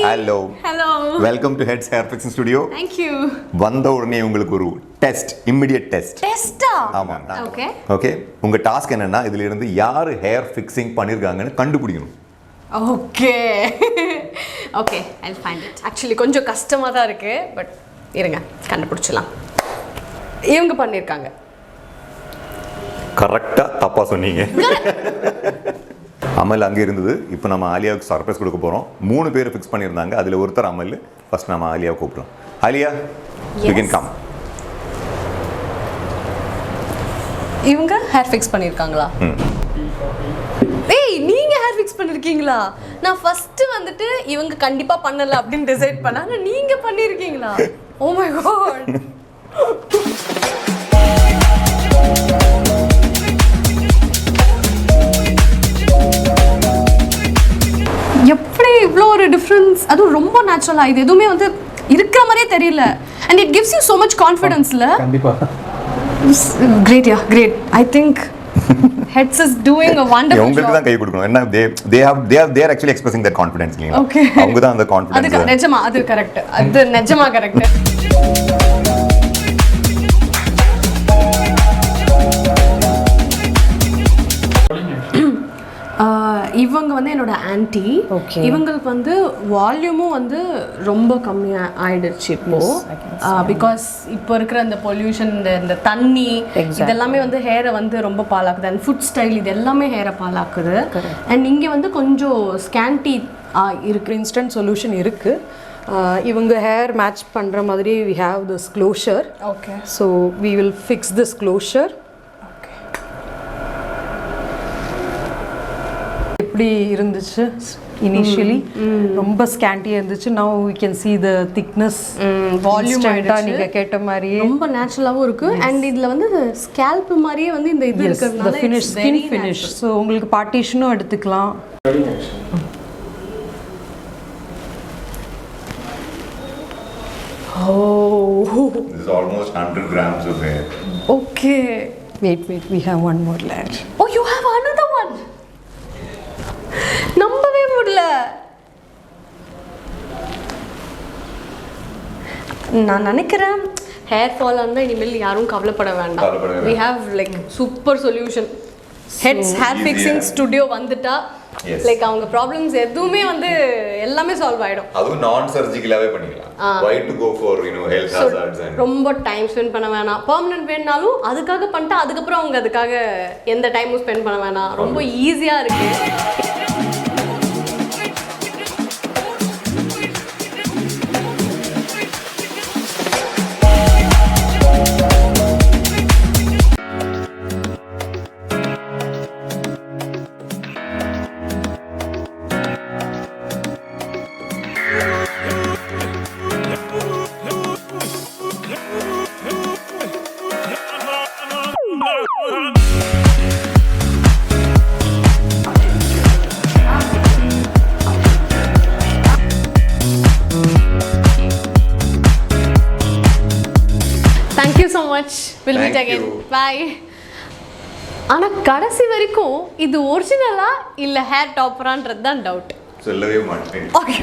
Hello. Hello. Welcome to Headz Hair Fixing Studio. Thank you. வந்த உடனே உங்களுக்கு ஒரு டெஸ்ட், இமிடியேட் டெஸ்ட். டெஸ்டா? ஆமா. ஓகே. உங்க டாஸ்க் என்னன்னா இதுல இருந்து யார் ஹேர் ஃபிக்ஸிங் பண்ணிருக்காங்கன்னு கண்டுபிடிக்கணும். Okay. I'll find it. Actually கொஞ்சம் கஷ்டமா தான் இருக்கு, பட் இருங்க கண்டுபிடிச்சலாம். இவங்க பண்ணிருக்காங்க. கரெக்டா தப்பா சொன்னீங்க. அமல் அங்கே இருந்தது. இப்போ நம்ம ஆலியாவுக்கு சர்ப்ரைஸ் கொடுக்க போகிறோம். 3 பேர் ஃபிக்ஸ் பண்ணியிருந்தாங்க. அதில் ஒருத்தர் அமல். ஃபர்ஸ்ட் நம்ம ஆலியாவை கூப்பிடுறோம். Alia, you can come. இவங்க ஹேர் ஃபிக்ஸ் பண்ணியிருக்காங்களா? ஏய், நீங்க ஹேர் ஃபிக்ஸ் பண்ணிருக்கீங்களா? நான் ஃபர்ஸ்ட் வந்துட்டு இவங்க கண்டிப்பா பண்ணல அப்படின்னு டிசைட் பண்ணா, ஆனா நீங்க பண்ணிருக்கீங்களா? Oh my god. எப்படி இவ்வளோ ஒரு டிஃப்ரென்ஸ், அதுவும் ரொம்ப நேச்சுரலாக, இது எதுவுமே வந்து இருக்கிற மாதிரியே தெரியல. And it gives you so much கான்ஃபிடன்ஸ்ல. கண்டிப்பாக great I think Headz is doing a wonderful job. உங்களுக்கு தான் கை கொடுக்கணும். என்ன they are actually expressing their confidence. Okay. அவங்க தான் அந்த கான்ஃபிடன்ஸ். அது நிஜமா, அது கரெக்ட், அது நிஜமா கரெக்ட். இவங்க வந்து என்னோட ஆன்டி. இவங்களுக்கு வந்து வால்யூமும் வந்து ரொம்ப கம்மியாக ஆயிடுச்சு இப்போ. பிகாஸ் இப்போ இருக்கிற இந்த பொல்யூஷன், இந்த தண்ணி, இதெல்லாமே வந்து ஹேரை வந்து ரொம்ப பாலாக்குது. அண்ட் ஃபுட் ஸ்டைல், இது எல்லாமே ஹேரை பாலாக்குது. அண்ட் இங்கே வந்து கொஞ்சம் ஸ்கேன்டி இருக்கு. இன்ஸ்டன்ட் சொல்யூஷன் இருக்கு. இவங்க ஹேர் மேட்ச் பண்ணுற மாதிரி we have this closure. Okay. So we will fix this closure. எப்படி இருந்துச்சு இனிஷியலி? ரொம்ப ஸ்கேண்டியாக இருந்துச்சு. now we can see the thickness, volume ஆயிடுச்சு. நீங்க கேட்ட மாதிரி ரொம்ப நேச்சுரலாகவும் இருக்கு. அண்ட் இதுல வந்து ஸ்கேல்ப் மாதிரியே வந்து இந்த இது இருக்கிறதுனால the finish, skin finish. So உங்களுக்கு பார்ட்டிஷனும் எடுத்துக்கலாம். This is almost 100 grams of hair. Okay. Wait, we have one more layer. Oh, you have another one. நம்பவே முடியல. நான் நினைக்கிறேன் ஹேர் ஃபால் ஆனா இனிமேல் யாரும் கவலைப்பட வேண்டாம். We have like super solution. Headz hair fixing studio வந்துட்டா லைக் அவங்க ப்ராப்ளம்ஸ் எதுவுமே வந்து எல்லாமே சால்வ் ஆயிடும். அதுவும் நான் சர்ஜிக்கலாவே பண்ணிக்கலாம். Why to go for health hazards and ரொம்ப டைம் ஸ்பெண்ட் பண்ண வேணாம். பெர்மனன்ட் வேணாலும் அதுக்காக பண்ணிட்டு அதுக்கப்புறம் அவங்க அதுக்காக எந்த டைமும் ஸ்பெண்ட் பண்ண வேணாம். ரொம்ப ஈஸியா இருக்கு. Thank you so much. We'll meet again. Bye. ஆனா கடைசி வரைக்கும் இது ஒரிஜினலா இல்ல ஹேர் டாப்பரான்றது தான் டவுட். சொல்லவே மாட்டேன். ஓகே.